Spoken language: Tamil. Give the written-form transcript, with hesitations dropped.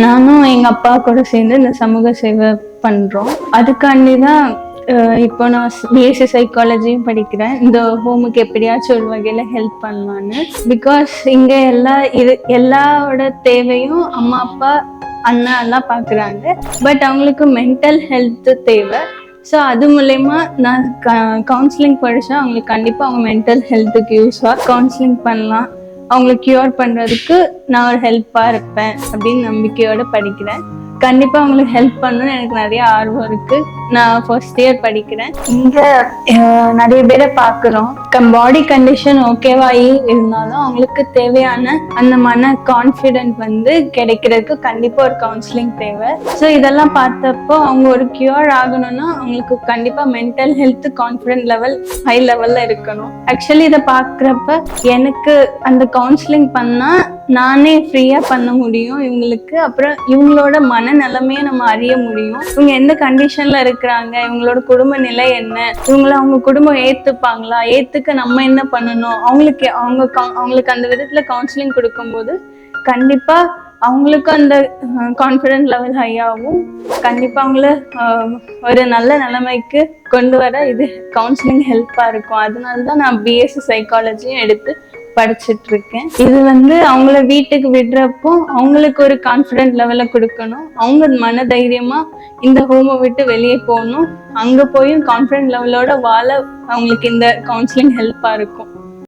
நானும் எங்க அப்பா கூட சேர்ந்து இந்த சமூக சேவை பண்றோம். அதுக்காண்டி தான் இப்போ நான் பிஎஸ்சி சைக்காலஜியும் படிக்கிறேன். இந்த ஹோமுக்கு எப்படியாச்சும் ஒரு வகையில ஹெல்ப் பண்ணலான்னு. பிகாஸ் இங்க எல்லாரோட தேவையும் அம்மா அப்பா அண்ணா எல்லாம் பாக்குறாங்க. பட் அவங்களுக்கு மென்டல் ஹெல்த் தேவை. ஸோ அது மூலயமா நான் கவுன்சிலிங் படிச்சா அவங்களுக்கு கண்டிப்பா அவங்க மென்டல் ஹெல்த்துக்கு கவுன்சிலிங் பண்ணலாம். அவங்களை கியூர் பண்றதுக்கு நான் ஒரு ஹெல்ப்பா இருப்பேன் அப்படின்னு நம்பிக்கையோட படிக்கிறேன். கண்டிப்பா அவங்களுக்கு ஹெல்ப் பண்ணணும்னு எனக்கு நிறைய ஆர்வம் இருக்கு. நான் ஃபர்ஸ்ட் இயர் படிக்கிறேன். இங்க நிறைய பேரை பாக்குறோம். பாடி கண்டிஷன் ஓகேவாயி இருந்தாலும் அவங்களுக்கு தேவையான அந்த மன கான்ஃபிடென்ட் கிடைக்கிறதுக்கு கண்டிப்பா ஒரு கவுன்சிலிங் தேவை. ஸோ இதெல்லாம் பார்த்தப்போ அவங்க ஒரு கியூர் ஆகணும்னா அவங்களுக்கு கண்டிப்பா mental health confident level high லெவல்ல இருக்கணும். ஆக்சுவலி இதை பாக்குறப்ப எனக்கு அந்த கவுன்சிலிங் பண்ணா நானே ஃப்ரீயா பண்ண முடியும் இவங்களுக்கு. அப்புறம் இவங்களோட மனநிலைமையை நம்ம அறிய முடியும். இவங்க எந்த கண்டிஷன்ல இருக்கிறாங்க, இவங்களோட குடும்ப நிலை என்ன, அவங்க குடும்பம் ஏத்துப்பாங்களா, ஏத்துக்க நம்ம என்ன பண்ணணும், அவங்களுக்கு அந்த விதத்துல கவுன்சிலிங் கொடுக்கும்போது கண்டிப்பா அவங்களுக்கு அந்த கான்ஃபிடென்ட் லெவல் ஹையாகவும் கண்டிப்பா அவங்கள ஒரு நல்ல நிலைமைக்கு கொண்டு வர இது கவுன்சிலிங் ஹெல்ப்பா இருக்கும். அதனாலதான் நான் பிஎஸ்சி சைக்காலஜியும் எடுத்து படிச்சுட்டு இருக்கேன். இது அவங்கள வீட்டுக்கு விடுறப்போ அவங்களுக்கு ஒரு கான்ஃபிடென்ட் லெவல கொடுக்கணும். அவங்க மன தைரியமா இந்த ஹோமை விட்டு வெளியே போகணும். அங்க போயும் கான்ஃபிடென்ட் லெவலோட வாழ அவங்களுக்கு இந்த கவுன்சிலிங் ஹெல்ப்பா இருக்கும்.